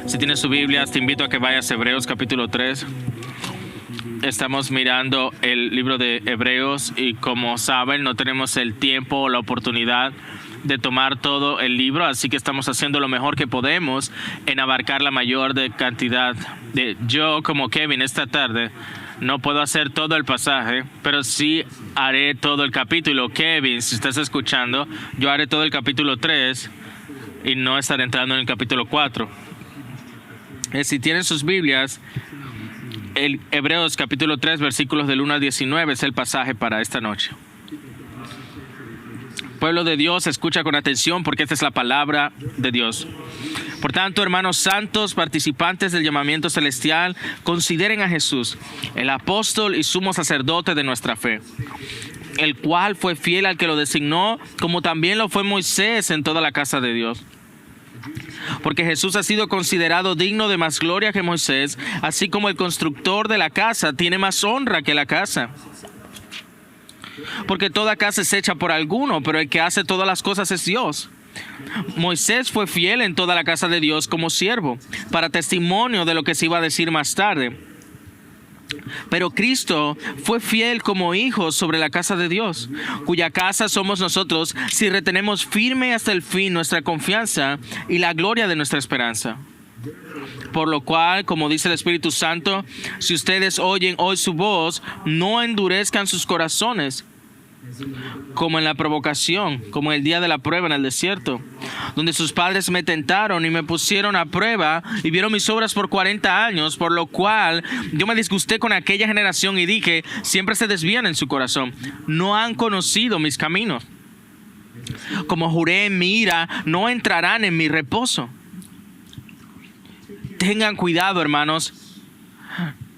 Si tienes su Biblia, te invito a que vayas a Hebreos capítulo 3. Estamos mirando el libro de Hebreos y, como saben, no tenemos el tiempo o la oportunidad de tomar todo el libro, así que estamos haciendo lo mejor que podemos en abarcar la mayor cantidad. Yo, como Kevin, esta tarde no puedo hacer todo el pasaje, pero sí haré todo el capítulo. Kevin, si estás escuchando, yo haré todo el capítulo 3 y no estaré entrando en el capítulo 4. Si tienen sus Biblias, el Hebreos capítulo 3, versículos del 1 al 19 es el pasaje para esta noche. Pueblo de Dios, escucha con atención porque esta es la palabra de Dios. Por tanto, hermanos santos, participantes del llamamiento celestial, consideren a Jesús, el apóstol y sumo sacerdote de nuestra fe, el cual fue fiel al que lo designó, como también lo fue Moisés en toda la casa de Dios. Porque Jesús ha sido considerado digno de más gloria que Moisés, así como el constructor de la casa tiene más honra que la casa. Porque toda casa es hecha por alguno, pero el que hace todas las cosas es Dios. Moisés fue fiel en toda la casa de Dios como siervo, para testimonio de lo que se iba a decir más tarde. Pero Cristo fue fiel como hijo sobre la casa de Dios, cuya casa somos nosotros si retenemos firme hasta el fin nuestra confianza y la gloria de nuestra esperanza. Por lo cual, como dice el Espíritu Santo, si ustedes oyen hoy su voz, no endurezcan sus corazones, como en la provocación, como en el día de la prueba en el desierto, donde sus padres me tentaron y me pusieron a prueba y vieron mis obras por 40 años, por lo cual yo me disgusté con aquella generación y dije, siempre se desvían en su corazón, no han conocido mis caminos. Como juré en mi ira, no entrarán en mi reposo. Tengan cuidado, hermanos,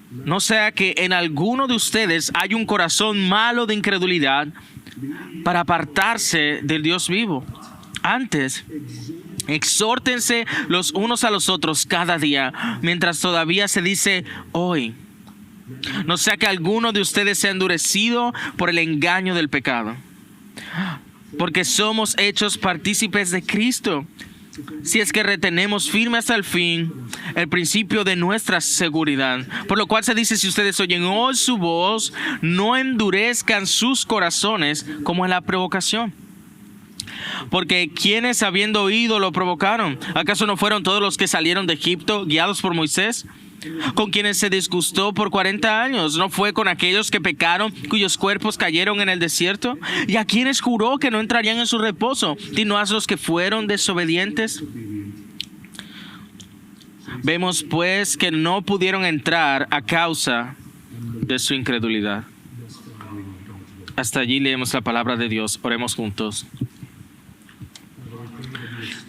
no sea que en alguno de ustedes haya un corazón malo de incredulidad para apartarse del Dios vivo. Antes, exhórtense los unos a los otros cada día, mientras todavía se dice hoy. No sea que alguno de ustedes sea endurecido por el engaño del pecado. Porque somos hechos partícipes de Cristo, si es que retenemos firme hasta el fin el principio de nuestra seguridad. Por lo cual se dice, si ustedes oyen hoy su voz, no endurezcan sus corazones como en la provocación. Porque quienes habiendo oído lo provocaron, ¿acaso no fueron todos los que salieron de Egipto guiados por Moisés? Con quienes se disgustó por 40 años, ¿no fue con aquellos que pecaron, cuyos cuerpos cayeron en el desierto? ¿Y a quienes juró que no entrarían en su reposo, sino a los que fueron desobedientes? Vemos pues que no pudieron entrar a causa de su incredulidad. Hasta allí leemos la palabra de Dios. Oremos juntos.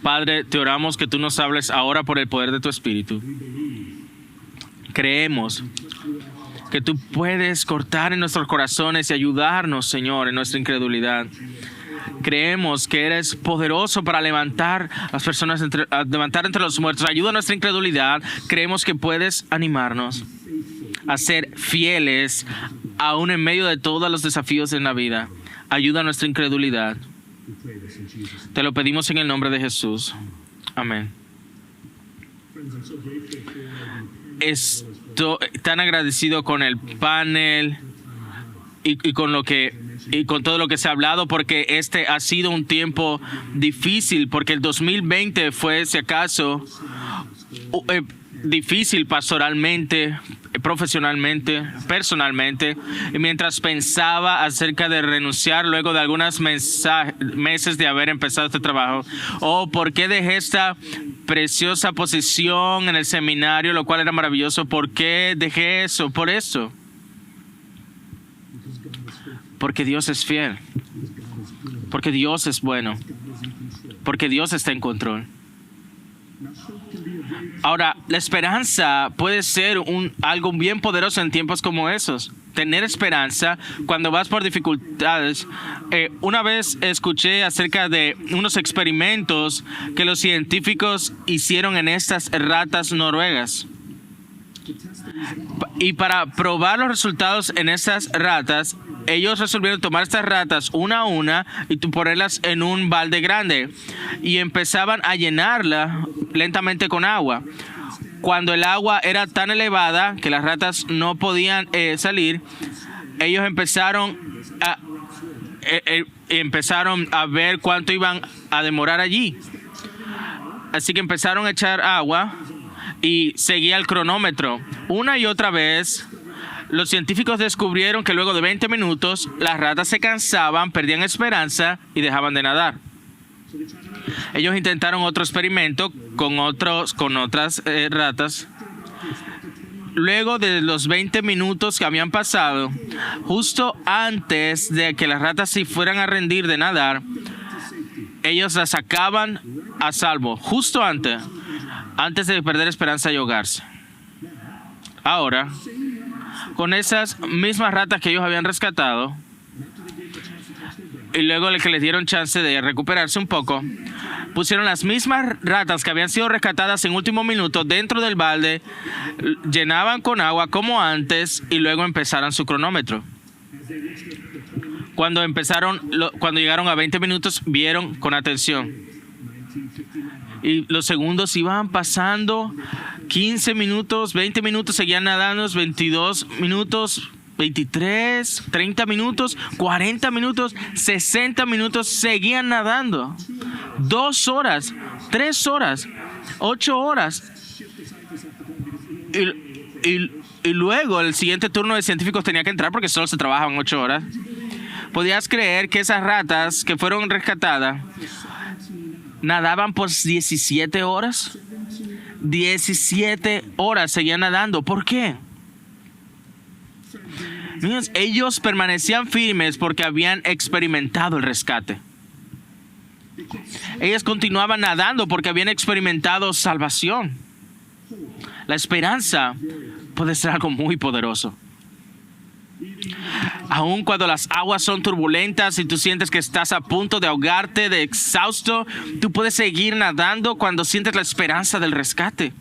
Padre, te oramos que tú nos hables ahora por el poder de tu Espíritu. Creemos que tú puedes cortar en nuestros corazones y ayudarnos, Señor, en nuestra incredulidad. Creemos que eres poderoso para levantar a las personas, levantar entre los muertos. Ayuda a nuestra incredulidad. Creemos que puedes animarnos a ser fieles aún en medio de todos los desafíos en la vida. Ayuda a nuestra incredulidad. Te lo pedimos en el nombre de Jesús. Amén. Estoy tan agradecido con el panel y con todo lo que se ha hablado, porque este ha sido un tiempo difícil, porque el 2020 fue, si acaso, difícil pastoralmente, profesionalmente, personalmente. Y mientras pensaba acerca de renunciar luego de algunos meses de haber empezado este trabajo, ¿por qué dejé esta preciosa posición en el seminario, lo cual era maravilloso? ¿Por qué dejé eso? Por eso. Porque Dios es fiel. Porque Dios es bueno. Porque Dios está en control. Ahora, la esperanza puede ser algo bien poderoso en tiempos como esos. Tener esperanza cuando vas por dificultades. Una vez escuché acerca de unos experimentos que los científicos hicieron en estas ratas noruegas. Y para probar los resultados en esas ratas, ellos resolvieron tomar estas ratas una a una y ponerlas en un balde grande. Y empezaban a llenarla lentamente con agua. Cuando el agua era tan elevada que las ratas no podían salir, ellos empezaron a ver cuánto iban a demorar allí. Así que empezaron a echar agua y seguía el cronómetro. Una y otra vez, los científicos descubrieron que luego de 20 minutos, las ratas se cansaban, perdían esperanza y dejaban de nadar. Ellos intentaron otro experimento con otras ratas. Luego de los 20 minutos que habían pasado, justo antes de que las ratas se fueran a rendir de nadar, ellos las sacaban a salvo, justo antes de perder esperanza y ahogarse. Ahora, con esas mismas ratas que ellos habían rescatado, y luego que les dieron chance de recuperarse un poco, pusieron las mismas ratas que habían sido rescatadas en último minuto dentro del balde, llenaban con agua como antes y luego empezaron su cronómetro. Cuando llegaron a 20 minutos, vieron con atención. Y los segundos iban pasando, 15 minutos, 20 minutos, seguían nadando, 22 minutos, 23, 30 minutos, 40 minutos, 60 minutos, seguían nadando. 2 horas, 3 horas, 8 horas. Y luego el siguiente turno de científicos tenía que entrar porque solo se trabajaban 8 horas. ¿Podías creer que esas ratas que fueron rescatadas nadaban por 17 horas? 17 horas seguían nadando. ¿Por qué? Niños, ellos permanecían firmes porque habían experimentado el rescate. Ellos continuaban nadando porque habían experimentado salvación. La esperanza puede ser algo muy poderoso. Aun cuando las aguas son turbulentas y tú sientes que estás a punto de ahogarte, de exhausto, tú puedes seguir nadando cuando sientes la esperanza del rescate.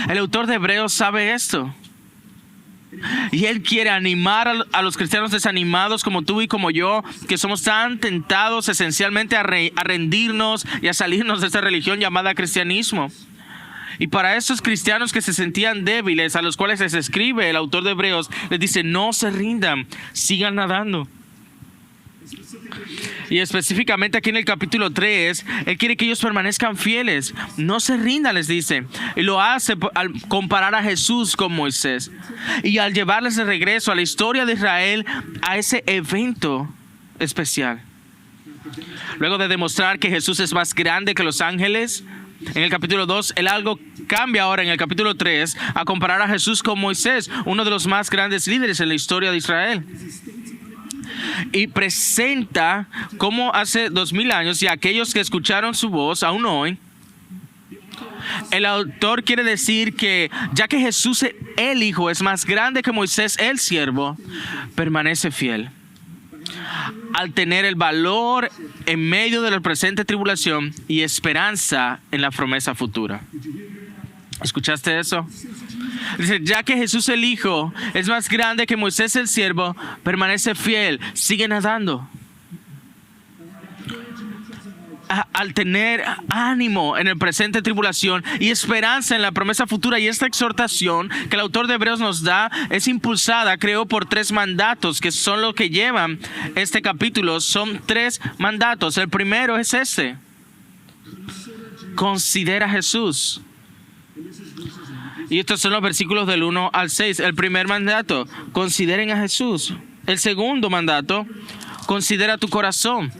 El autor de Hebreos sabe esto. Y él quiere animar a los cristianos desanimados como tú y como yo, que somos tan tentados esencialmente a rendirnos y a salirnos de esta religión llamada cristianismo. Y para esos cristianos que se sentían débiles, a los cuales les escribe el autor de Hebreos, les dice: no se rindan, sigan nadando. Y específicamente aquí en el capítulo 3, él quiere que ellos permanezcan fieles. No se rindan, les dice. Y lo hace al comparar a Jesús con Moisés. Y al llevarles de regreso a la historia de Israel, a ese evento especial. Luego de demostrar que Jesús es más grande que los ángeles, en el capítulo 2, el algo cambia ahora en el capítulo 3 a comparar a Jesús con Moisés, uno de los más grandes líderes en la historia de Israel. Y presenta cómo hace 2000 años y aquellos que escucharon su voz aún hoy, el autor quiere decir que ya que Jesús, el Hijo, es más grande que Moisés, el siervo, permanece fiel. Al tener el valor en medio de la presente tribulación y esperanza en la promesa futura. ¿Escuchaste eso? Dice, ya que Jesús el Hijo es más grande que Moisés el siervo, permanece fiel, sigue nadando. Al tener ánimo en el presente tribulación y esperanza en la promesa futura, y esta exhortación que el autor de Hebreos nos da es impulsada, creo, por 3 mandatos que son lo que llevan este capítulo. Son 3 mandatos. El primero es este: considera a Jesús. Y estos son los versículos del 1 al 6. El primer mandato: consideren a Jesús. El segundo mandato: considera tu corazón.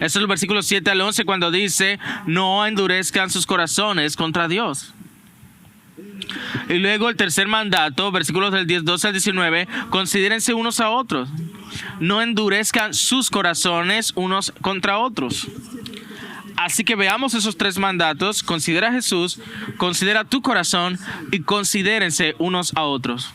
Eso es el versículo 7 al 11, cuando dice: no endurezcan sus corazones contra Dios. Y luego el tercer mandato, versículos del 12 al 19, considérense unos a otros. No endurezcan sus corazones unos contra otros. Así que veamos esos 3 mandatos: considera a Jesús, considera tu corazón y considérense unos a otros.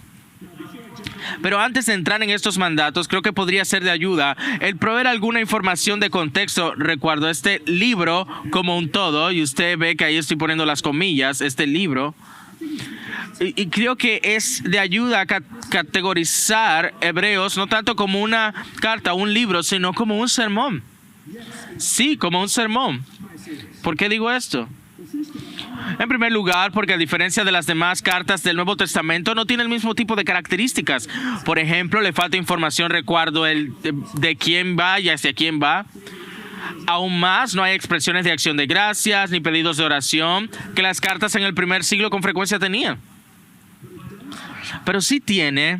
Pero antes de entrar en estos mandatos, creo que podría ser de ayuda el proveer alguna información de contexto. Recuerdo este libro como un todo, y usted ve que ahí estoy poniendo las comillas, este libro. y creo que es de ayuda a categorizar Hebreos no tanto como una carta, un libro, sino como un sermón. Sí, como un sermón. ¿Por qué digo esto? En primer lugar, porque a diferencia de las demás cartas del Nuevo Testamento, no tiene el mismo tipo de características. Por ejemplo, le falta información, recuerdo, de quién va y hacia quién va. Aún más, no hay expresiones de acción de gracias ni pedidos de oración que las cartas en el primer siglo con frecuencia tenían. Pero sí tiene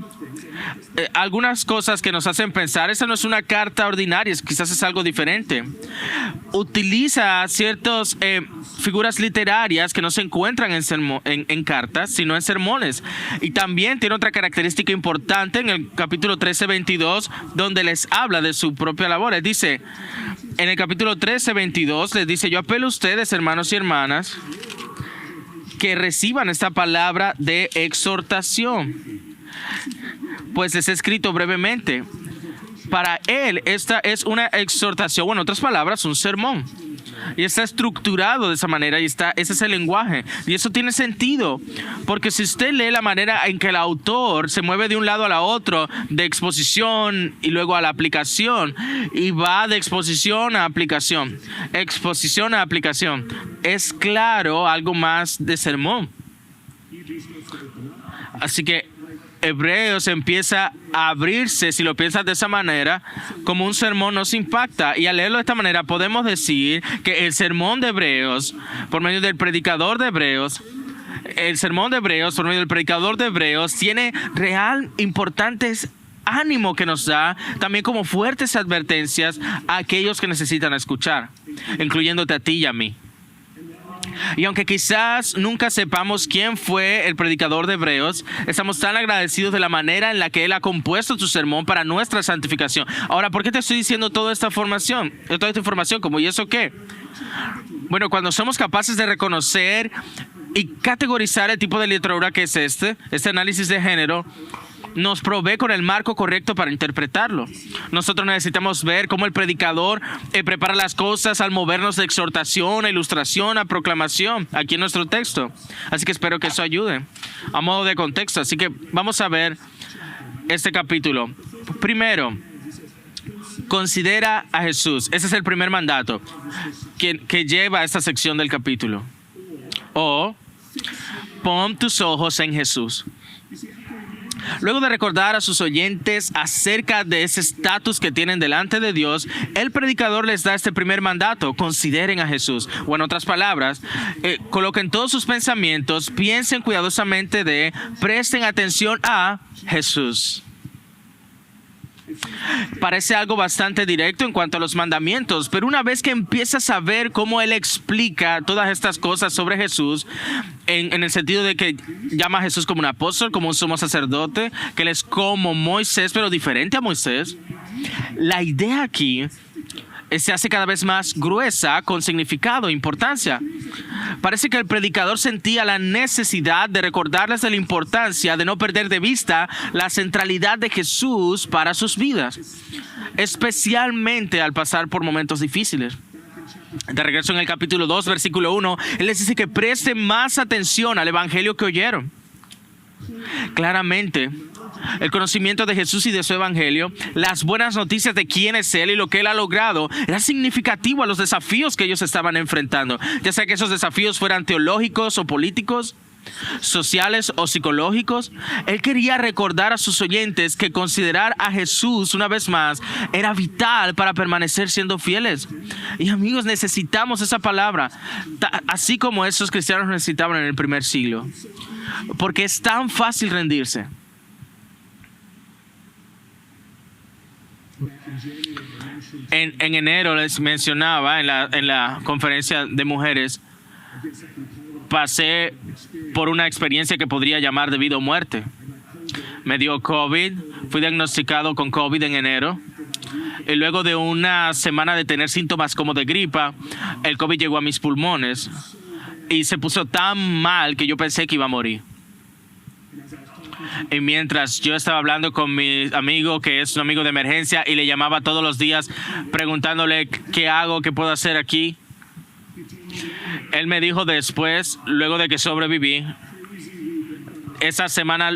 algunas cosas que nos hacen pensar, esa no es una carta ordinaria, quizás es algo diferente. Utiliza ciertas figuras literarias que no se encuentran en cartas, sino en sermones. Y también tiene otra característica importante en el capítulo 13:22, donde les habla de su propia labor. Les dice, en el capítulo 13:22, les dice, yo apelo a ustedes, hermanos y hermanas, que reciban esta palabra de exhortación, pues les he escrito brevemente. Para él, esta es una exhortación, o en otras palabras, un sermón. Y está estructurado de esa manera y ese es el lenguaje. Y eso tiene sentido, porque si usted lee la manera en que el autor se mueve de un lado a la otro, de exposición y luego a la aplicación, y va de exposición a aplicación, es claro algo más de sermón. Así que Hebreos empieza a abrirse, si lo piensas de esa manera, como un sermón nos impacta. Y al leerlo de esta manera podemos decir que el sermón de Hebreos, por medio del predicador de Hebreos, el sermón de Hebreos, por medio del predicador de Hebreos, tiene real importantes ánimo que nos da, también como fuertes advertencias a aquellos que necesitan escuchar, incluyéndote a ti y a mí. Y aunque quizás nunca sepamos quién fue el predicador de Hebreos, estamos tan agradecidos de la manera en la que él ha compuesto su sermón para nuestra santificación. Ahora, ¿por qué te estoy diciendo toda esta información? Como, ¿y eso qué? Bueno, cuando somos capaces de reconocer y categorizar el tipo de literatura que es este análisis de género, nos provee con el marco correcto para interpretarlo. Nosotros necesitamos ver cómo el predicador prepara las cosas al movernos de exhortación a ilustración a proclamación aquí en nuestro texto. Así que espero que eso ayude a modo de contexto. Así que vamos a ver este capítulo. Primero, considera a Jesús. Ese es el primer mandato que lleva a esta sección del capítulo. O pon tus ojos en Jesús. Luego de recordar a sus oyentes acerca de ese estatus que tienen delante de Dios, el predicador les da este primer mandato: consideren a Jesús. O en otras palabras, coloquen todos sus pensamientos, piensen cuidadosamente presten atención a Jesús. Parece algo bastante directo en cuanto a los mandamientos, pero una vez que empiezas a ver cómo él explica todas estas cosas sobre Jesús, en el sentido de que llama a Jesús como un apóstol, como un sumo sacerdote, que él es como Moisés, pero diferente a Moisés, la idea aquí se hace cada vez más gruesa, con significado e importancia. Parece que el predicador sentía la necesidad de recordarles de la importancia de no perder de vista la centralidad de Jesús para sus vidas, especialmente al pasar por momentos difíciles. De regreso en el capítulo 2, versículo 1, él les dice que presten más atención al evangelio que oyeron. Claramente, el conocimiento de Jesús y de su evangelio, las buenas noticias de quién es él y lo que él ha logrado, era significativo a los desafíos que ellos estaban enfrentando, ya sea que esos desafíos fueran teológicos o políticos, sociales o psicológicos. Él quería recordar a sus oyentes que considerar a Jesús una vez más era vital para permanecer siendo fieles. Y amigos, necesitamos esa palabra, así como esos cristianos necesitaban en el primer siglo, porque es tan fácil rendirse. En enero les mencionaba en la conferencia de mujeres, pasé por una experiencia que podría llamar de vida o muerte. Me dio COVID, fui diagnosticado con COVID en enero. Y luego de una semana de tener síntomas como de gripa, el COVID llegó a mis pulmones y se puso tan mal que yo pensé que iba a morir. Y mientras yo estaba hablando con mi amigo, que es un amigo de emergencia, y le llamaba todos los días preguntándole qué hago, qué puedo hacer aquí, él me dijo después, luego de que sobreviví, esa semana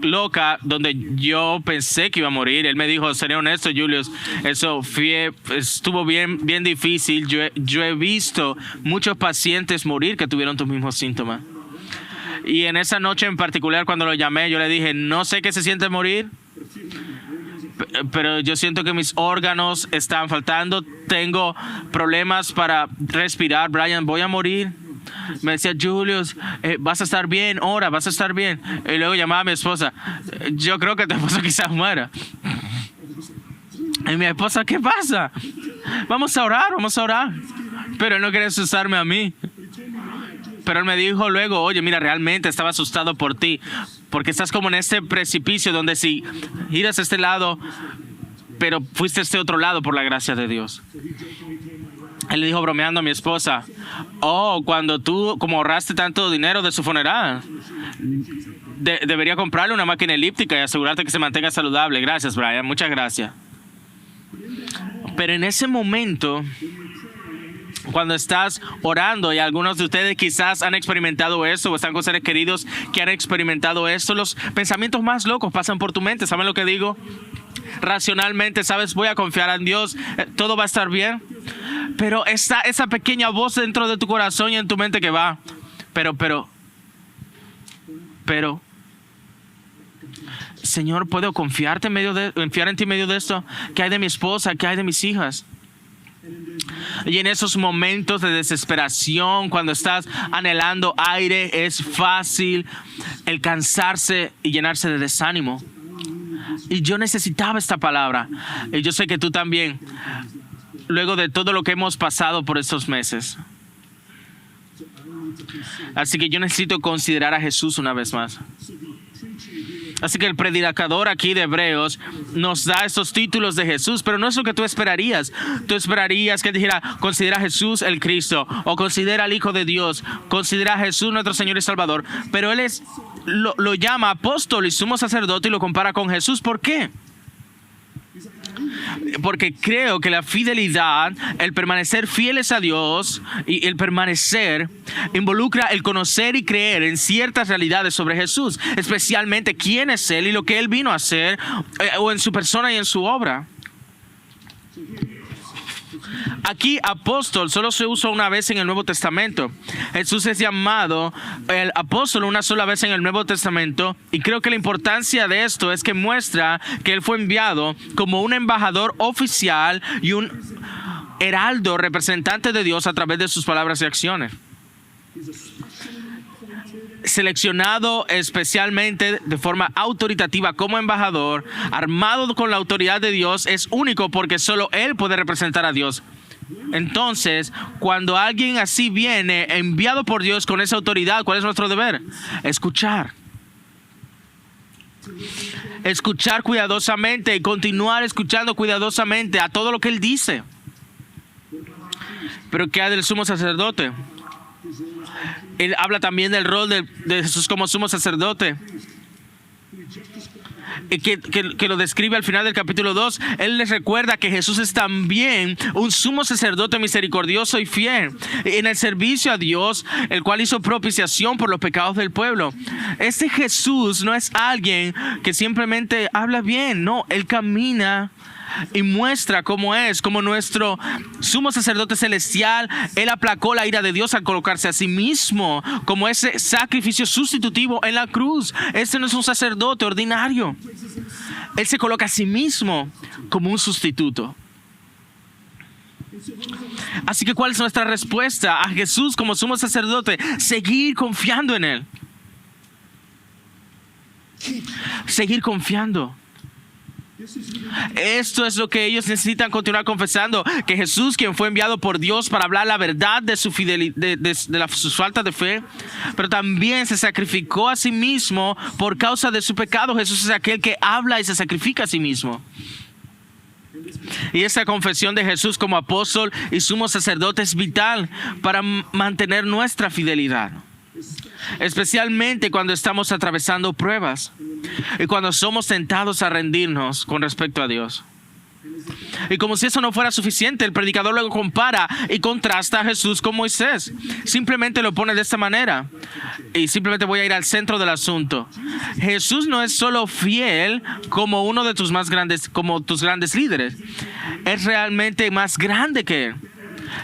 loca donde yo pensé que iba a morir. Él me dijo, seré honesto, Julius, eso estuvo bien difícil. Yo he visto muchos pacientes morir que tuvieron tus mismos síntomas. Y en esa noche en particular, cuando lo llamé, yo le dije, no sé qué se siente morir, pero yo siento que mis órganos están faltando. Tengo problemas para respirar. Brian, voy a morir. Me decía, Julius, vas a estar bien, ora, vas a estar bien. Y luego llamaba a mi esposa, yo creo que tu esposa quizás muera. Y mi esposa, ¿qué pasa? Vamos a orar. Pero él no quería asustarme a mí. Pero él me dijo luego, oye, mira, realmente estaba asustado por ti, porque estás como en este precipicio donde si giras a este lado, pero fuiste a este otro lado por la gracia de Dios. Él le dijo bromeando a mi esposa, cuando tú como ahorraste tanto dinero de su funeral, debería comprarle una máquina elíptica y asegurarte que se mantenga saludable. Gracias, Brian, muchas gracias. Pero en ese momento, cuando estás orando, y algunos de ustedes quizás han experimentado eso o están con seres queridos que han experimentado esto, los pensamientos más locos pasan por tu mente. ¿Saben lo que digo? Racionalmente, sabes, voy a confiar en Dios, todo va a estar bien. Pero está esa pequeña voz dentro de tu corazón y en tu mente que va, pero, Señor, ¿puedo confiar en ti en medio de esto? ¿Qué hay de mi esposa? ¿Qué hay de mis hijas? Y en esos momentos de desesperación, cuando estás anhelando aire, es fácil el cansarse y llenarse de desánimo. Y yo necesitaba esta palabra. Y yo sé que tú también, luego de todo lo que hemos pasado por estos meses. Así que yo necesito considerar a Jesús una vez más. Así que el predicador aquí de Hebreos nos da estos títulos de Jesús, pero no es lo que tú esperarías. Tú esperarías que él dijera, considera a Jesús el Cristo, o considera al Hijo de Dios, considera a Jesús nuestro Señor y Salvador. Pero él lo llama apóstol y sumo sacerdote y lo compara con Jesús. ¿Por qué? Porque creo que la fidelidad, el permanecer fieles a Dios y el permanecer involucra el conocer y creer en ciertas realidades sobre Jesús, especialmente quién es Él y lo que Él vino a hacer, o en su persona y en su obra. Aquí apóstol solo se usa una vez en el Nuevo Testamento. Jesús es llamado el apóstol una sola vez en el Nuevo Testamento, y creo que la importancia de esto es que muestra que él fue enviado como un embajador oficial y un heraldo representante de Dios a través de sus palabras y acciones. Seleccionado especialmente de forma autoritativa como embajador, armado con la autoridad de Dios, es único porque solo él puede representar a Dios. Entonces, cuando alguien así viene, enviado por Dios con esa autoridad, ¿cuál es nuestro deber? Escuchar. Escuchar cuidadosamente y continuar escuchando cuidadosamente a todo lo que él dice. Pero ¿qué hay del sumo sacerdote? Él habla también del rol de Jesús como sumo sacerdote, que lo describe al final del capítulo 2. Él les recuerda que Jesús es también un sumo sacerdote misericordioso y fiel en el servicio a Dios, el cual hizo propiciación por los pecados del pueblo. Este Jesús no es alguien que simplemente habla bien, no, él camina y muestra cómo es, como nuestro sumo sacerdote celestial. Él aplacó la ira de Dios al colocarse a sí mismo como ese sacrificio sustitutivo en la cruz. Este no es un sacerdote ordinario. Él se coloca a sí mismo como un sustituto. Así que ¿cuál es nuestra respuesta a Jesús como sumo sacerdote? Seguir confiando en Él. Seguir confiando. Esto es lo que ellos necesitan continuar confesando, que Jesús, quien fue enviado por Dios para hablar la verdad de su fidelidad, de su falta de fe, pero también se sacrificó a sí mismo por causa de su pecado. Jesús es aquel que habla y se sacrifica a sí mismo. Y esta confesión de Jesús como apóstol y sumo sacerdote es vital para mantener nuestra fidelidad, especialmente cuando estamos atravesando pruebas y cuando somos tentados a rendirnos con respecto a Dios. Y como si eso no fuera suficiente, el predicador luego compara y contrasta a Jesús con Moisés. Simplemente lo pone de esta manera. y simplemente voy a ir al centro del asunto. Jesús no es solo fiel como uno de tus más grandes, como tus grandes líderes. Es realmente más grande que él.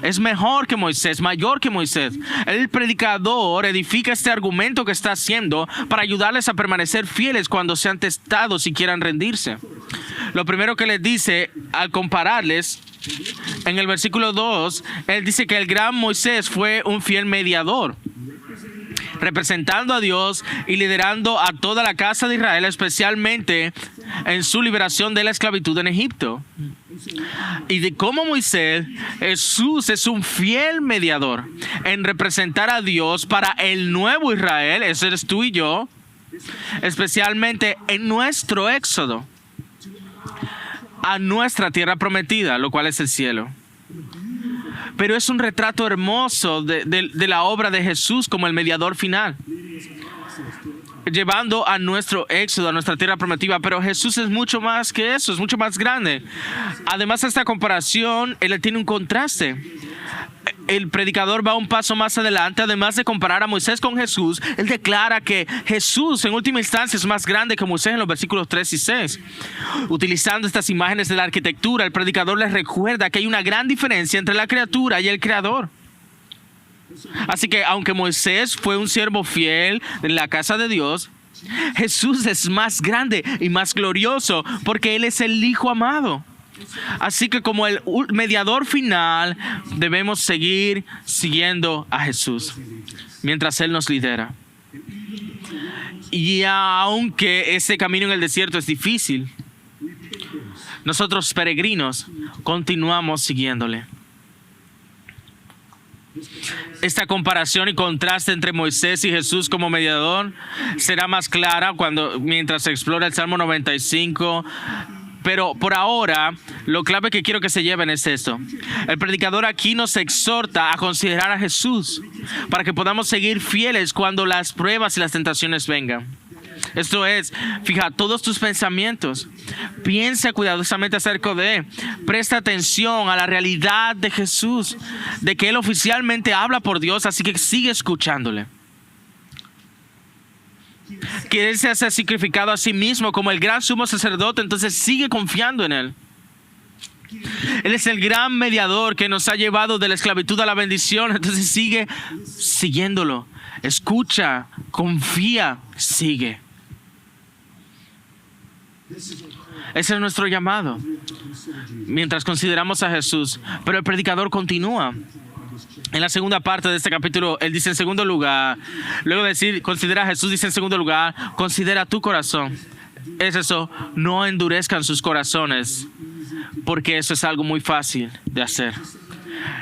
Es mejor que Moisés, mayor que Moisés. El predicador edifica este argumento que está haciendo para ayudarles a permanecer fieles cuando sean testados y quieran rendirse. Lo primero que les dice al compararles, en el versículo 2, él dice que el gran Moisés fue un fiel mediador, representando a Dios y liderando a toda la casa de Israel, especialmente en su liberación de la esclavitud en Egipto. Y de cómo Moisés, Jesús es un fiel mediador en representar a Dios para el nuevo Israel, ese eres tú y yo, especialmente en nuestro éxodo a nuestra tierra prometida, lo cual es el cielo. Pero es un retrato hermoso de la obra de Jesús como el mediador final, llevando a nuestro éxodo, a nuestra tierra prometida. Pero Jesús es mucho más que eso, es mucho más grande. Además de esta comparación, él tiene un contraste. El predicador va un paso más adelante. Además de comparar a Moisés con Jesús, él declara que Jesús en última instancia es más grande que Moisés en los versículos 3 y 6. Utilizando estas imágenes de la arquitectura, el predicador les recuerda que hay una gran diferencia entre la criatura y el creador. Así que aunque Moisés fue un siervo fiel en la casa de Dios, Jesús es más grande y más glorioso porque él es el Hijo amado. Así que como el mediador final, debemos seguir siguiendo a Jesús mientras Él nos lidera. Y aunque ese camino en el desierto es difícil, nosotros peregrinos continuamos siguiéndole. Esta comparación y contraste entre Moisés y Jesús como mediador será más clara mientras se explora el Salmo 95. Pero por ahora, lo clave que quiero que se lleven es esto. El predicador aquí nos exhorta a considerar a Jesús para que podamos seguir fieles cuando las pruebas y las tentaciones vengan. Esto es, fija todos tus pensamientos. Piensa cuidadosamente acerca de él. Presta atención a la realidad de Jesús, de que Él oficialmente habla por Dios, así que sigue escuchándole. Que Él se ha sacrificado a sí mismo como el gran sumo sacerdote, entonces sigue confiando en Él. Él es el gran mediador que nos ha llevado de la esclavitud a la bendición, entonces sigue siguiéndolo. Escucha, confía, sigue. Ese es nuestro llamado mientras consideramos a Jesús. Pero el predicador continúa. En la segunda parte de este capítulo, él dice en segundo lugar, luego de decir, considera a Jesús, dice en segundo lugar, considera tu corazón. Es eso, no endurezcan sus corazones, porque eso es algo muy fácil de hacer.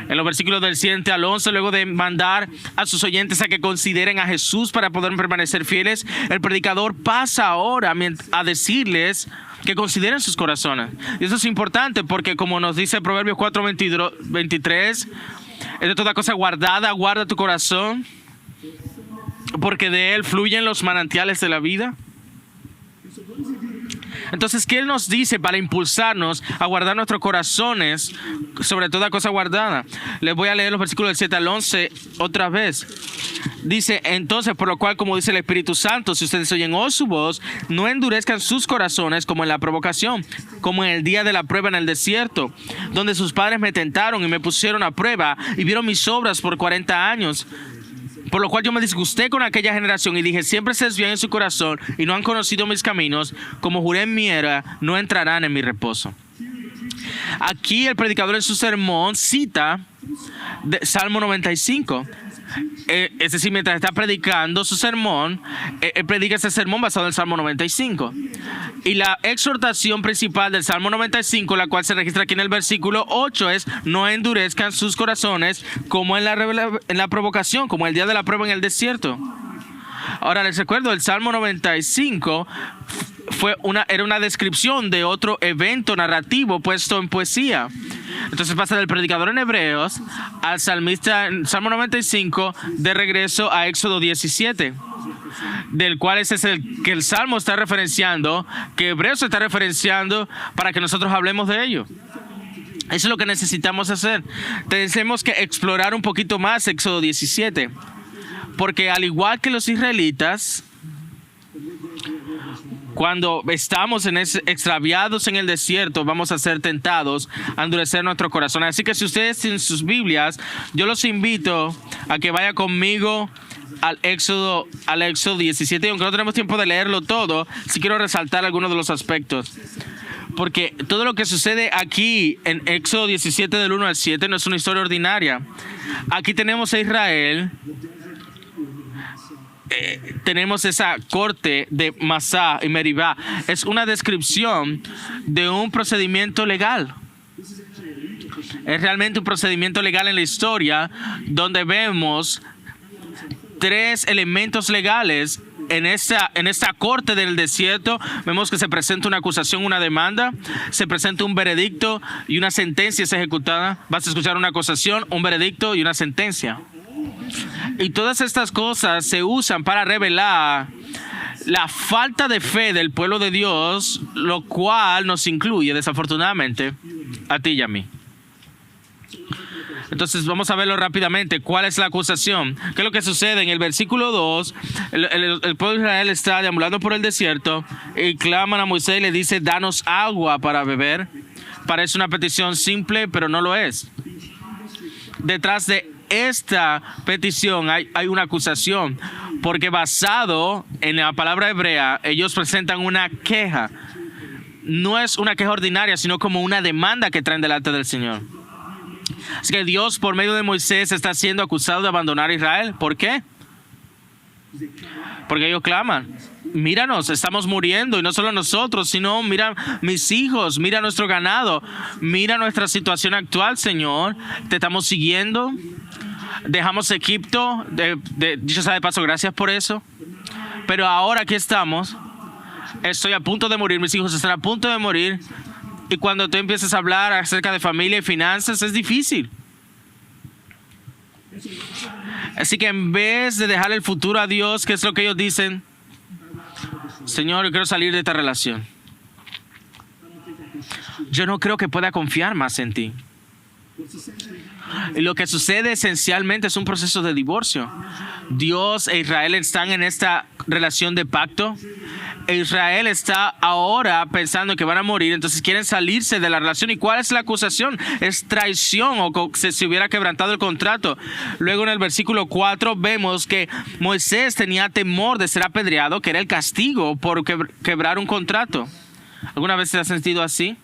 En los versículos del 7 al 11, luego de mandar a sus oyentes a que consideren a Jesús para poder permanecer fieles, el predicador pasa ahora a decirles que consideren sus corazones. Y eso es importante porque, como nos dice Proverbios 4:23, es de toda cosa guardada, guarda tu corazón, porque de él fluyen los manantiales de la vida. Entonces, ¿qué Él nos dice para impulsarnos a guardar nuestros corazones sobre toda cosa guardada? Les voy a leer los versículos del 7 al 11 otra vez. Dice, entonces, por lo cual, como dice el Espíritu Santo, si ustedes oyen hoy su voz, no endurezcan sus corazones como en la provocación, como en el día de la prueba en el desierto, donde sus padres me tentaron y me pusieron a prueba y vieron mis obras por 40 años. Por lo cual yo me disgusté con aquella generación y dije, siempre se desvían en su corazón y no han conocido mis caminos, como juré en mi era, no entrarán en mi reposo. Aquí el predicador en su sermón cita Salmo 95. Es decir, mientras está predicando su sermón, él predica ese sermón basado en el Salmo 95. Y la exhortación principal del Salmo 95, la cual se registra aquí en el versículo 8, es: no endurezcan sus corazones como en la provocación, como el día de la prueba en el desierto. Ahora les recuerdo, el Salmo 95 era una descripción de otro evento narrativo puesto en poesía. Entonces pasa del predicador en Hebreos al salmista en Salmo 95, de regreso a Éxodo 17, del cual ese es el que el Salmo está referenciando, que Hebreos está referenciando para que nosotros hablemos de ello. Eso es lo que necesitamos hacer. Tenemos que explorar un poquito más Éxodo 17. porque al igual que los israelitas, cuando estamos extraviados en el desierto, vamos a ser tentados a endurecer nuestro corazón. Así que si ustedes tienen sus Biblias, yo los invito a que vayan conmigo al Éxodo 17. Y aunque no tenemos tiempo de leerlo todo, sí quiero resaltar algunos de los aspectos. Porque todo lo que sucede aquí en Éxodo 17 del 1 al 7 no es una historia ordinaria. Aquí tenemos a Israel. Tenemos esa corte de Masá y Meribá. Es una descripción de un procedimiento legal. Es realmente un procedimiento legal en la historia donde vemos 3 elementos legales. En esta corte del desierto vemos que se presenta una acusación, una demanda, se presenta un veredicto y una sentencia es ejecutada. Vas a escuchar una acusación, un veredicto y una sentencia. Y todas estas cosas se usan para revelar la falta de fe del pueblo de Dios, lo cual nos incluye, desafortunadamente, a ti y a mí. Entonces vamos a verlo rápidamente. ¿Cuál es la acusación? ¿Qué es lo que sucede? En el versículo 2, el pueblo de Israel está deambulando por el desierto y claman a Moisés y le dice, danos agua para beber. Parece una petición simple, pero no lo es. Detrás de esta petición hay una acusación, porque basado en la palabra hebrea, ellos presentan una queja. No es una queja ordinaria, sino como una demanda que traen delante del Señor. Así que Dios, por medio de Moisés, está siendo acusado de abandonar a Israel. ¿Por qué? Porque ellos claman, míranos, estamos muriendo, y no solo nosotros, sino mira mis hijos, mira nuestro ganado, mira nuestra situación actual, Señor, te estamos siguiendo, dejamos Egipto, dicho sea de paso, gracias por eso, pero ahora aquí estamos, estoy a punto de morir, mis hijos están a punto de morir, y cuando tú empiezas a hablar acerca de familia y finanzas, es difícil. Así que en vez de dejar el futuro a Dios, ¿qué es lo que ellos dicen? Señor, yo quiero salir de esta relación. Yo no creo que pueda confiar más en ti. Y lo que sucede esencialmente es un proceso de divorcio. Dios e Israel están en esta relación de pacto. E Israel está ahora pensando que van a morir, entonces quieren salirse de la relación. ¿Y cuál es la acusación? Es traición, o se hubiera quebrantado el contrato. Luego en el versículo 4 vemos que Moisés tenía temor de ser apedreado, que era el castigo por quebrar un contrato. ¿Alguna vez te has sentido así?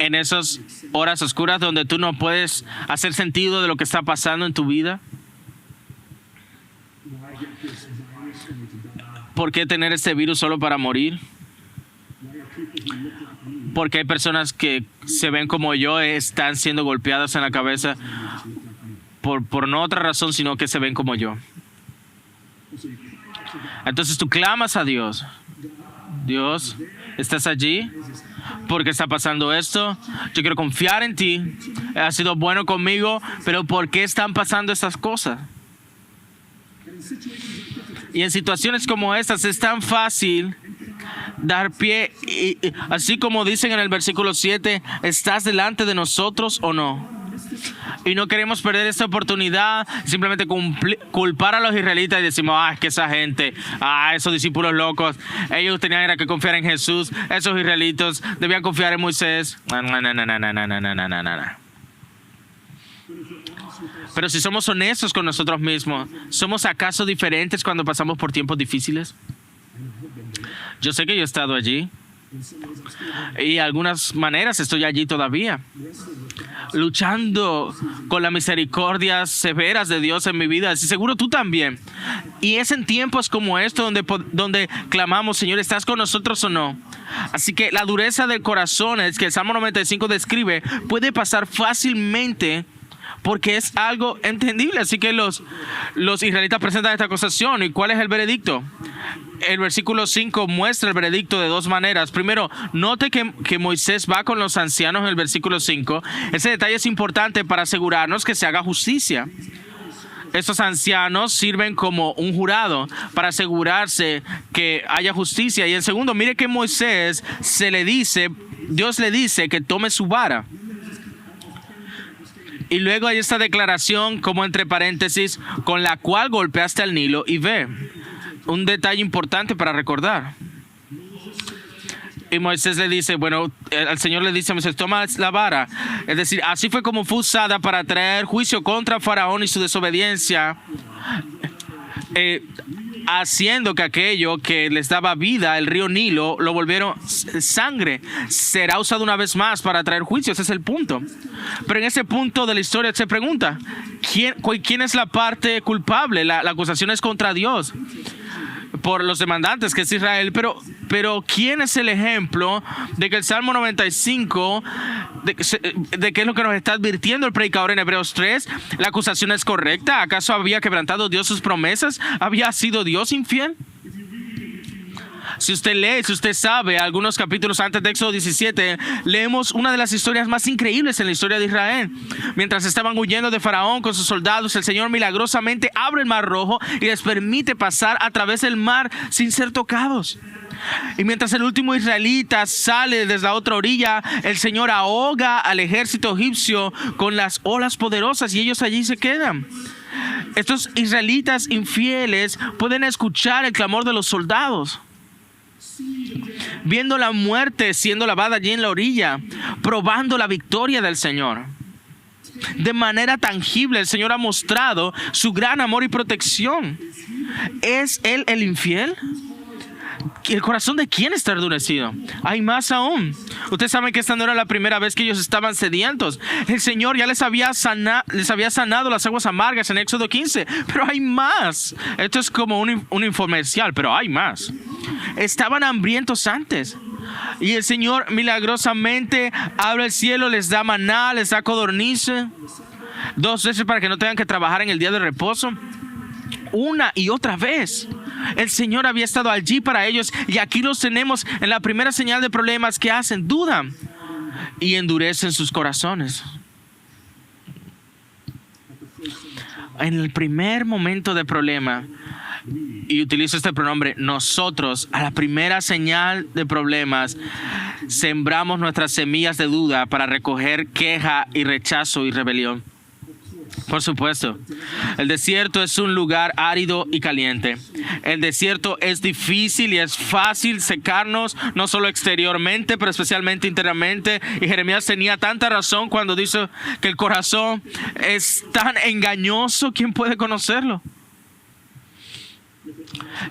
En esas horas oscuras donde tú no puedes hacer sentido de lo que está pasando en tu vida. ¿Por qué tener este virus solo para morir? Porque hay personas que se ven como yo, están siendo golpeadas en la cabeza por no otra razón, sino que se ven como yo. Entonces tú clamas a Dios. Dios, ¿estás allí? ¿Por qué está pasando esto? Yo quiero confiar en ti. Has sido bueno conmigo, pero ¿por qué están pasando estas cosas? Y en situaciones como estas es tan fácil dar pie, y así como dicen en el versículo 7, ¿estás delante de nosotros o no? Y no queremos perder esta oportunidad, simplemente culpar a los israelitas y decimos, es que esa gente, esos discípulos locos, ellos tenían que confiar en Jesús, esos israelitos debían confiar en Moisés. Pero si somos honestos con nosotros mismos, ¿somos acaso diferentes cuando pasamos por tiempos difíciles? Yo sé que yo he estado allí. Y de algunas maneras estoy allí todavía. Luchando con las misericordias severas de Dios en mi vida. Y seguro tú también. Y es en tiempos como estos donde clamamos, Señor, ¿estás con nosotros o no? Así que la dureza del corazón, es que el Salmo 95 describe, puede pasar fácilmente, porque es algo entendible. Así que los israelitas presentan esta acusación. ¿Y cuál es el veredicto? El versículo 5 muestra el veredicto de dos maneras. Primero, note que Moisés va con los ancianos en el versículo 5. Ese detalle es importante para asegurarnos que se haga justicia. Estos ancianos sirven como un jurado para asegurarse que haya justicia. Y en segundo, mire que Moisés Dios le dice que tome su vara. Y luego hay esta declaración, como entre paréntesis, con la cual golpeaste al Nilo, y ve, un detalle importante para recordar. Y Moisés le dice, bueno, al Señor le dice a Moisés, toma la vara. Es decir, así fue como fue usada para traer juicio contra Faraón y su desobediencia, haciendo que aquello que les daba vida, el río Nilo, lo volvieron sangre. Será usado una vez más para traer juicio, ese es el punto. Pero en ese punto de la historia se pregunta, ¿quién es la parte culpable? La acusación es contra Dios por los demandantes, que es Israel, pero ¿quién es el ejemplo de que el Salmo 95, de qué es lo que nos está advirtiendo el predicador en Hebreos 3? ¿La acusación es correcta? ¿Acaso había quebrantado Dios sus promesas? ¿Había sido Dios infiel? Si usted lee, si usted sabe, algunos capítulos antes de Éxodo 17, leemos una de las historias más increíbles en la historia de Israel. Mientras estaban huyendo de Faraón con sus soldados, el Señor milagrosamente abre el mar rojo y les permite pasar a través del mar sin ser tocados. Y mientras el último israelita sale desde la otra orilla, el Señor ahoga al ejército egipcio con las olas poderosas y ellos allí se quedan. Estos israelitas infieles pueden escuchar el clamor de los soldados, viendo la muerte siendo lavada allí en la orilla, probando la victoria del Señor. De manera tangible, el Señor ha mostrado su gran amor y protección. ¿Es Él el infiel? ¿El corazón de quién está endurecido? Hay más aún. Ustedes saben que esta no era la primera vez que ellos estaban sedientos. El Señor ya les había sanado las aguas amargas en Éxodo 15. Pero hay más. Esto es como un infomercial, pero hay más. Estaban hambrientos antes. Y el Señor milagrosamente abre el cielo, les da maná, les da codornices 2 veces para que no tengan que trabajar en el día de reposo. Una y otra vez. El Señor había estado allí para ellos y aquí los tenemos en la primera señal de problemas que hacen, dudan y endurecen sus corazones. En el primer momento de problema, y utilizo este pronombre, nosotros, a la primera señal de problemas, sembramos nuestras semillas de duda para recoger queja y rechazo y rebelión. Por supuesto, el desierto es un lugar árido y caliente. El desierto es difícil y es fácil secarnos, no solo exteriormente, pero especialmente internamente. Y Jeremías tenía tanta razón cuando dice que el corazón es tan engañoso, ¿quién puede conocerlo?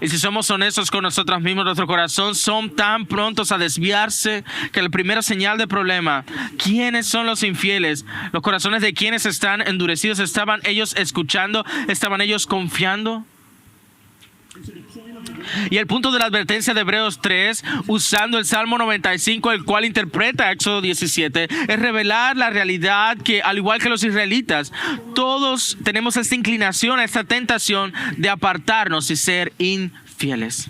Y si somos honestos con nosotros mismos, nuestro corazón son tan prontos a desviarse que la primera señal de problema, ¿quiénes son los infieles? Los corazones de quienes están endurecidos, ¿estaban ellos escuchando? ¿Estaban ellos confiando? Y el punto de la advertencia de Hebreos 3, usando el Salmo 95, el cual interpreta Éxodo 17, es revelar la realidad que, al igual que los israelitas, todos tenemos esta inclinación, esta tentación de apartarnos y ser infieles.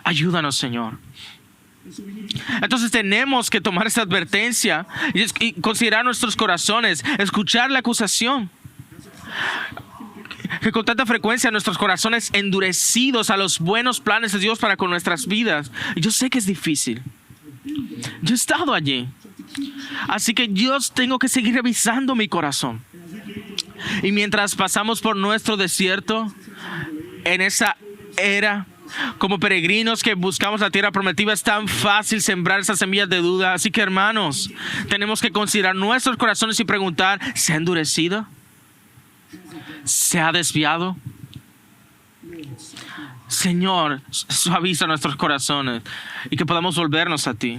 Ayúdanos, Señor. Entonces tenemos que tomar esta advertencia y considerar nuestros corazones, escuchar la acusación. Que con tanta frecuencia nuestros corazones endurecidos a los buenos planes de Dios para con nuestras vidas. Yo sé que es difícil. Yo he estado allí. Así que yo tengo que seguir revisando mi corazón. Y mientras pasamos por nuestro desierto, en esa era, como peregrinos que buscamos la tierra prometida, es tan fácil sembrar esas semillas de duda. Así que, hermanos, tenemos que considerar nuestros corazones y preguntar, ¿se ha endurecido? ¿Se ha desviado? Señor, suaviza nuestros corazones y que podamos volvernos a ti.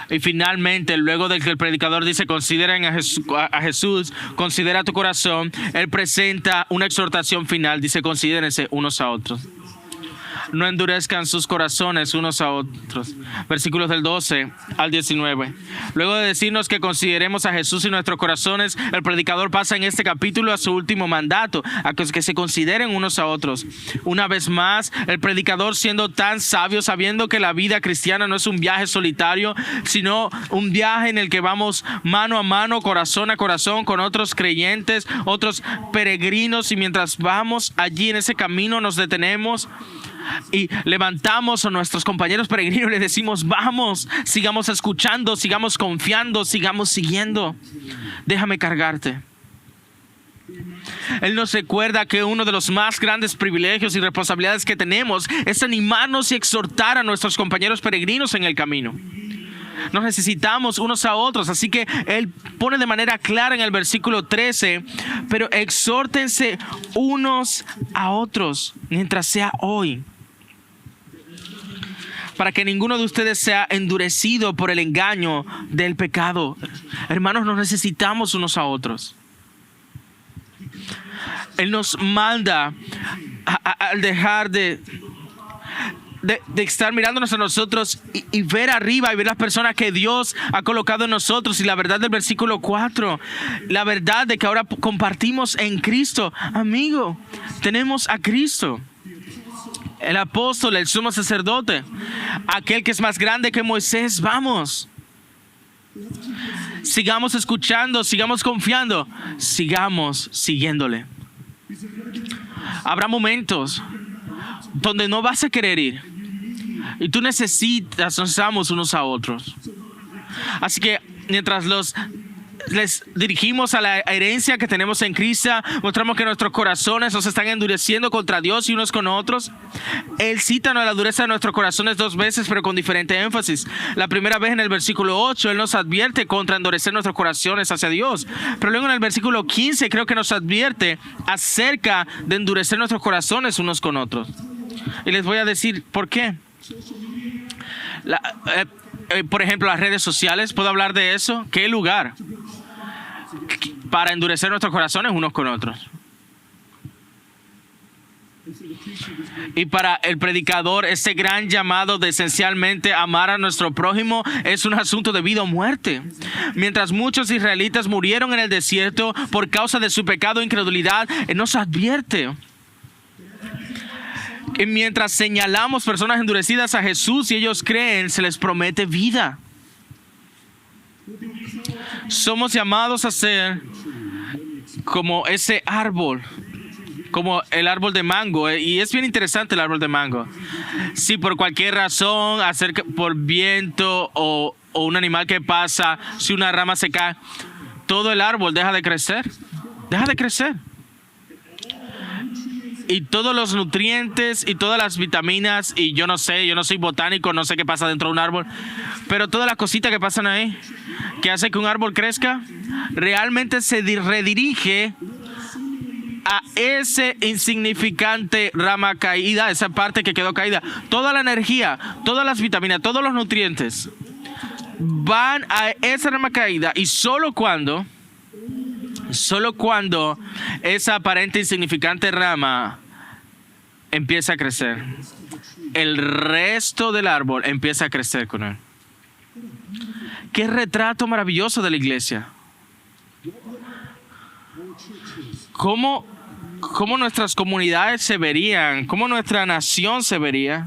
Y finalmente, luego de que el predicador dice consideren a Jesús, considera tu corazón, él presenta una exhortación final, dice considérense unos a otros. No endurezcan sus corazones unos a otros. Versículos del 12 al 19. Luego de decirnos que consideremos a Jesús en nuestros corazones, el predicador pasa en este capítulo a su último mandato, a que se consideren unos a otros. Una vez más, el predicador, siendo tan sabio, sabiendo que la vida cristiana no es un viaje solitario, sino un viaje en el que vamos mano a mano, corazón a corazón, con otros creyentes, otros peregrinos, y mientras vamos allí en ese camino nos detenemos y levantamos a nuestros compañeros peregrinos y les decimos, vamos, sigamos escuchando, sigamos confiando, sigamos siguiendo. Déjame cargarte. Él nos recuerda que uno de los más grandes privilegios y responsabilidades que tenemos es animarnos y exhortar a nuestros compañeros peregrinos en el camino. Nos necesitamos unos a otros, así que Él pone de manera clara en el versículo 13, pero exhórtense unos a otros mientras sea hoy, para que ninguno de ustedes sea endurecido por el engaño del pecado. Hermanos, nos necesitamos unos a otros. Él nos manda al dejar de estar mirándonos a nosotros y ver arriba y ver las personas que Dios ha colocado en nosotros. Y la verdad del versículo 4, la verdad de que ahora compartimos en Cristo. Amigo, tenemos a Cristo, el apóstol, el sumo sacerdote, aquel que es más grande que Moisés. Vamos, sigamos escuchando, sigamos confiando, sigamos siguiéndole. Habrá momentos donde no vas a querer ir y tú necesitamos unos a otros. Así que mientras les dirigimos a la herencia que tenemos en Cristo, mostramos que nuestros corazones nos están endureciendo contra Dios y unos con otros. Él cita la dureza de nuestros corazones 2 veces, pero con diferente énfasis. La primera vez en el versículo 8, Él nos advierte contra endurecer nuestros corazones hacia Dios. Pero luego en el versículo 15 creo que nos advierte acerca de endurecer nuestros corazones unos con otros. Y les voy a decir por qué. Por ejemplo, las redes sociales, ¿puedo hablar de eso? ¿Qué lugar para endurecer nuestros corazones unos con otros? Y para el predicador, ese gran llamado de esencialmente amar a nuestro prójimo es un asunto de vida o muerte. Mientras muchos israelitas murieron en el desierto por causa de su pecado e incredulidad, Él nos advierte. Y mientras señalamos personas endurecidas a Jesús y ellos creen, se les promete vida. Somos llamados a ser como ese árbol, como el árbol de mango. Y es bien interesante el árbol de mango. Si por cualquier razón, por viento o un animal que pasa, si una rama se cae, todo el árbol deja de crecer. Deja de crecer. Y todos los nutrientes y todas las vitaminas, y yo no soy botánico, no sé qué pasa dentro de un árbol, pero todas las cositas que pasan ahí, que hace que un árbol crezca, realmente se redirige a ese insignificante rama caída, esa parte que quedó caída. Toda la energía, todas las vitaminas, todos los nutrientes van a esa rama caída, y solo cuando esa aparente insignificante rama empieza a crecer, el resto del árbol empieza a crecer con él. Qué retrato maravilloso de la iglesia. ¿Cómo nuestras comunidades se verían? ¿Cómo nuestra nación se vería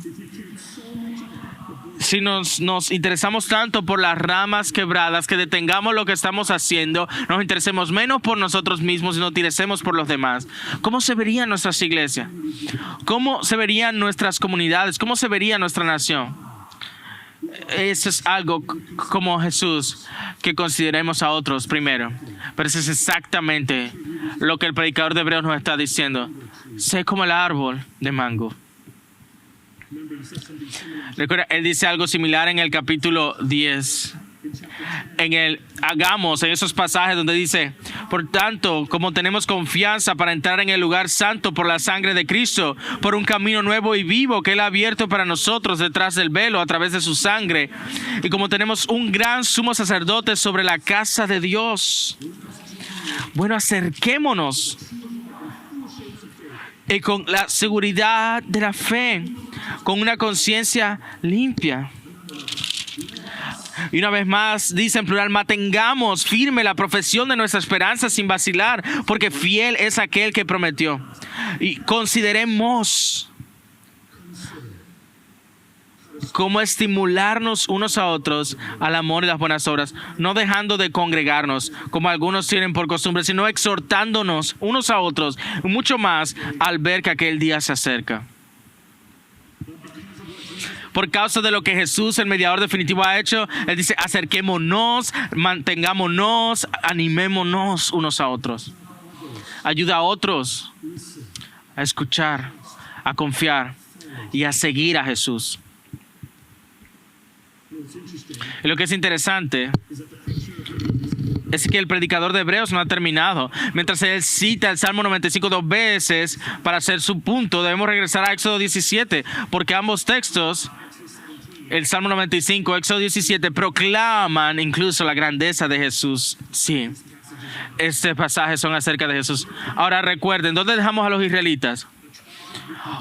si nos interesamos tanto por las ramas quebradas, que detengamos lo que estamos haciendo, nos interesemos menos por nosotros mismos y nos interesemos por los demás? ¿Cómo se verían nuestras iglesias? ¿Cómo se verían nuestras comunidades? ¿Cómo se vería nuestra nación? Eso es algo como Jesús, que consideremos a otros primero. Pero eso es exactamente lo que el predicador de Hebreos nos está diciendo. Sé como el árbol de mango. Recuerda, él dice algo similar en el capítulo 10. En esos pasajes donde dice: por tanto, como tenemos confianza para entrar en el lugar santo por la sangre de Cristo, por un camino nuevo y vivo que Él ha abierto para nosotros detrás del velo a través de su sangre, y como tenemos un gran sumo sacerdote sobre la casa de Dios, bueno, acerquémonos y con la seguridad de la fe, con una conciencia limpia. Y una vez más dice en plural: mantengamos firme la profesión de nuestra esperanza sin vacilar, porque fiel es aquel que prometió. Y consideremos cómo estimularnos unos a otros al amor y las buenas obras, no dejando de congregarnos como algunos tienen por costumbre, sino exhortándonos unos a otros, mucho más al ver que aquel día se acerca. Por causa de lo que Jesús, el mediador definitivo, ha hecho, Él dice, acerquémonos, mantengámonos, animémonos unos a otros. Ayuda a otros a escuchar, a confiar y a seguir a Jesús. Y lo que es interesante es que el predicador de Hebreos no ha terminado. Mientras él cita el Salmo 95 2 veces para hacer su punto, debemos regresar a Éxodo 17, porque ambos textos, el Salmo 95, Éxodo 17, proclaman incluso la grandeza de Jesús. Sí, este pasaje son acerca de Jesús. Ahora recuerden, ¿dónde dejamos a los israelitas?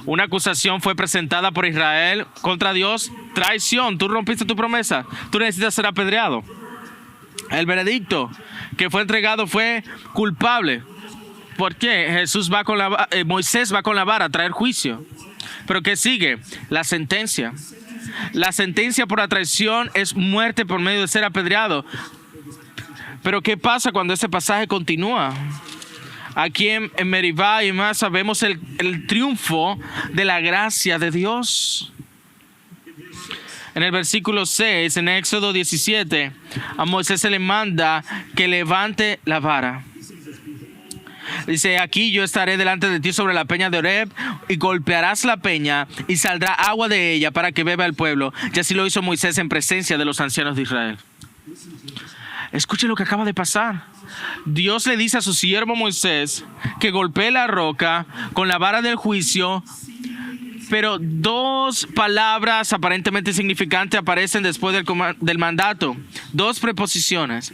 Una acusación fue presentada por Israel contra Dios. Traición, tú rompiste tu promesa, tú necesitas ser apedreado. El veredicto que fue entregado fue culpable. ¿Por qué? Moisés va con la vara a traer juicio. Pero ¿qué sigue? La sentencia. La sentencia por la traición es muerte por medio de ser apedreado. Pero ¿qué pasa cuando este pasaje continúa? Aquí en Meribá y más vemos el triunfo de la gracia de Dios. En el versículo 6, en Éxodo 17, a Moisés se le manda que levante la vara. Dice, aquí yo estaré delante de ti sobre la peña de Horeb y golpearás la peña y saldrá agua de ella para que beba el pueblo. Y así lo hizo Moisés en presencia de los ancianos de Israel. Escuche lo que acaba de pasar. Dios le dice a su siervo Moisés que golpee la roca con la vara del juicio, pero dos palabras aparentemente insignificantes aparecen después del mandato. Dos preposiciones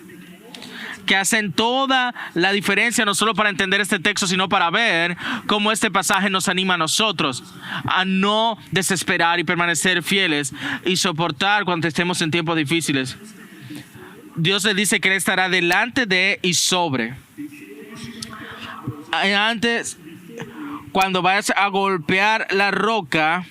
que hacen toda la diferencia, no solo para entender este texto, sino para ver cómo este pasaje nos anima a nosotros a no desesperar y permanecer fieles y soportar cuando estemos en tiempos difíciles. Dios le dice que Él estará delante de y sobre. Antes, cuando vayas a golpear la roca,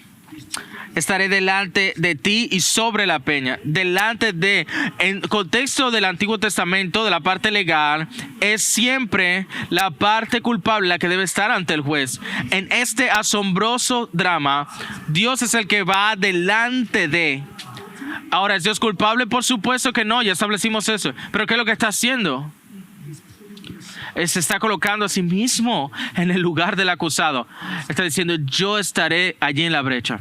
estaré delante de ti y sobre la peña. Delante de, en contexto del Antiguo Testamento, de la parte legal, es siempre la parte culpable la que debe estar ante el juez. En este asombroso drama, Dios es el que va delante de. Ahora, ¿es Dios culpable? Por supuesto que no, ya establecimos eso. Pero ¿qué es lo que está haciendo? Se está colocando a sí mismo en el lugar del acusado. Está diciendo, yo estaré allí en la brecha.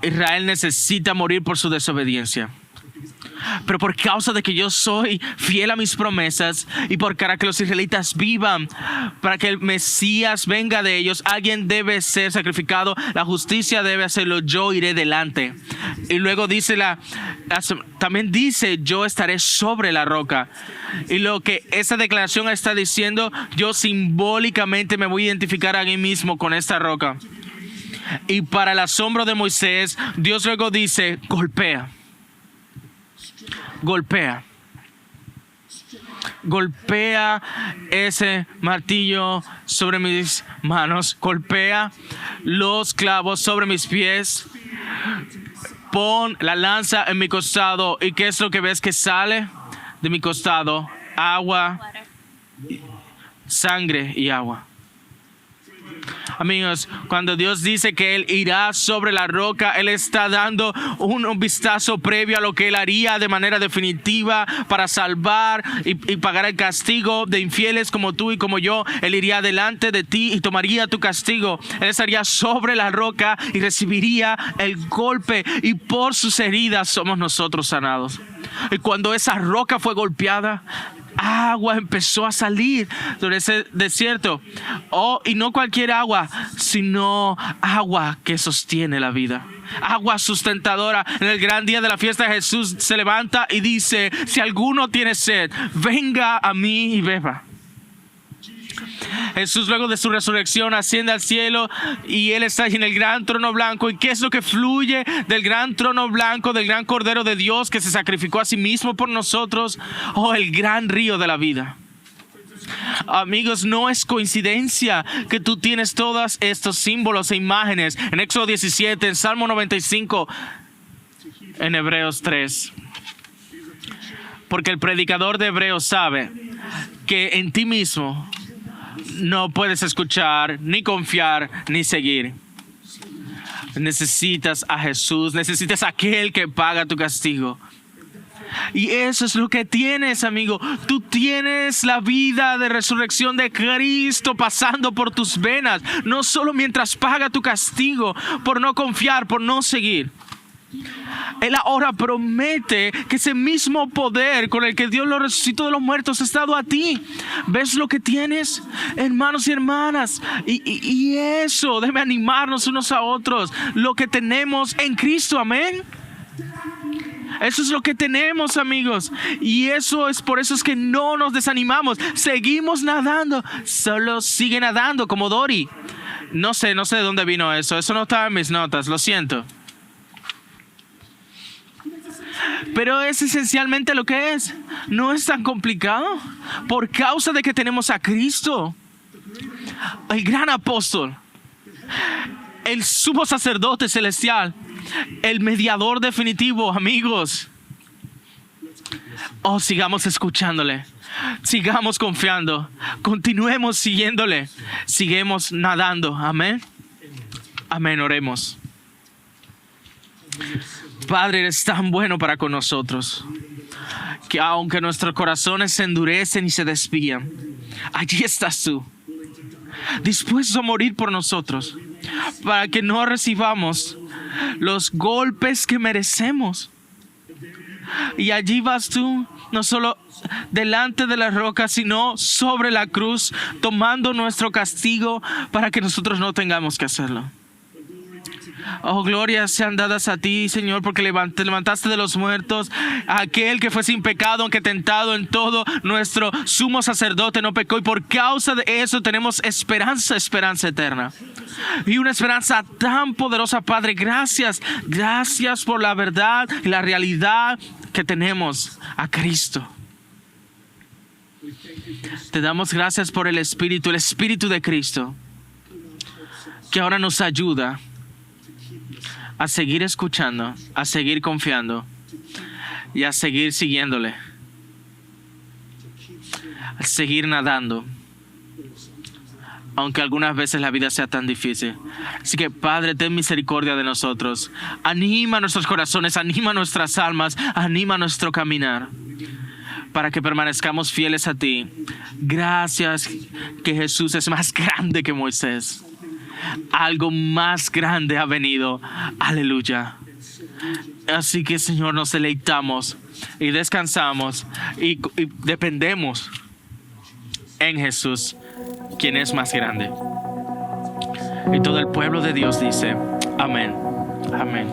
Israel necesita morir por su desobediencia. Pero por causa de que yo soy fiel a mis promesas y para que los israelitas vivan, para que el Mesías venga de ellos, alguien debe ser sacrificado. La justicia debe hacerlo. Yo iré delante. Y luego dice también dice, yo estaré sobre la roca. Y lo que esa declaración está diciendo, yo simbólicamente me voy a identificar a mí mismo con esta roca. Y para el asombro de Moisés, Dios luego dice, golpea. Golpea ese martillo sobre mis manos. Golpea los clavos sobre mis pies. Pon la lanza en mi costado. ¿Y qué es lo que ves que sale de mi costado? Agua, sangre y agua. Amigos, cuando Dios dice que Él irá sobre la roca, Él está dando un vistazo previo a lo que Él haría de manera definitiva para salvar y pagar el castigo de infieles como tú y como yo. Él iría delante de ti y tomaría tu castigo. Él estaría sobre la roca y recibiría el golpe, y por sus heridas somos nosotros sanados. Y cuando esa roca fue golpeada, agua empezó a salir de ese desierto. Y no cualquier agua, sino agua que sostiene la vida. Agua sustentadora. En el gran día de la fiesta, Jesús se levanta y dice, si alguno tiene sed, venga a mí y beba. Jesús, luego de su resurrección, asciende al cielo y Él está en el gran trono blanco. ¿Y qué es lo que fluye del gran trono blanco, del gran Cordero de Dios que se sacrificó a sí mismo por nosotros? El gran río de la vida. Amigos, no es coincidencia que tú tienes todos estos símbolos e imágenes en Éxodo 17, en Salmo 95, en Hebreos 3. Porque el predicador de Hebreos sabe que en ti mismo no puedes escuchar, ni confiar, ni seguir. Necesitas a Jesús, necesitas a aquel que paga tu castigo. Y eso es lo que tienes, amigo. Tú tienes la vida de resurrección de Cristo pasando por tus venas, no solo mientras paga tu castigo por no confiar, por no seguir. Él ahora promete que ese mismo poder con el que Dios lo resucitó de los muertos ha estado a ti. ¿Ves lo que tienes, hermanos y hermanas? Y eso debe animarnos unos a otros. Lo que tenemos en Cristo, amén. Eso es lo que tenemos, amigos. Y por eso es que no nos desanimamos. Seguimos nadando. Solo sigue nadando como Dory. No sé de dónde vino eso. Eso no estaba en mis notas, lo siento. Pero es esencialmente lo que es. No es tan complicado. Por causa de que tenemos a Cristo, el gran apóstol, el sumo sacerdote celestial, el mediador definitivo, amigos. Oh, sigamos escuchándole. Sigamos confiando. Continuemos siguiéndole. Sigamos nadando. Amén. Amén, oremos. Padre, eres tan bueno para con nosotros, que aunque nuestros corazones se endurecen y se desvían, allí estás tú, dispuesto a morir por nosotros, para que no recibamos los golpes que merecemos. Y allí vas tú, no solo delante de la roca, sino sobre la cruz, tomando nuestro castigo para que nosotros no tengamos que hacerlo. Oh, glorias sean dadas a ti, Señor, porque te levantaste de los muertos, aquel que fue sin pecado, aunque tentado en todo. Nuestro sumo sacerdote no pecó, y por causa de eso tenemos esperanza eterna. Y una esperanza tan poderosa, Padre. Gracias por la verdad y la realidad que tenemos a Cristo. Te damos gracias por el Espíritu de Cristo, que ahora nos ayuda a seguir escuchando, a seguir confiando y a seguir siguiéndole, a seguir nadando, aunque algunas veces la vida sea tan difícil. Así que, Padre, ten misericordia de nosotros. Anima nuestros corazones, anima nuestras almas, anima nuestro caminar, para que permanezcamos fieles a ti. Gracias que Jesús es más grande que Moisés. Algo más grande ha venido. Aleluya. Así que, Señor, nos deleitamos y descansamos y dependemos en Jesús, quien es más grande. Y todo el pueblo de Dios dice: amén. Amén.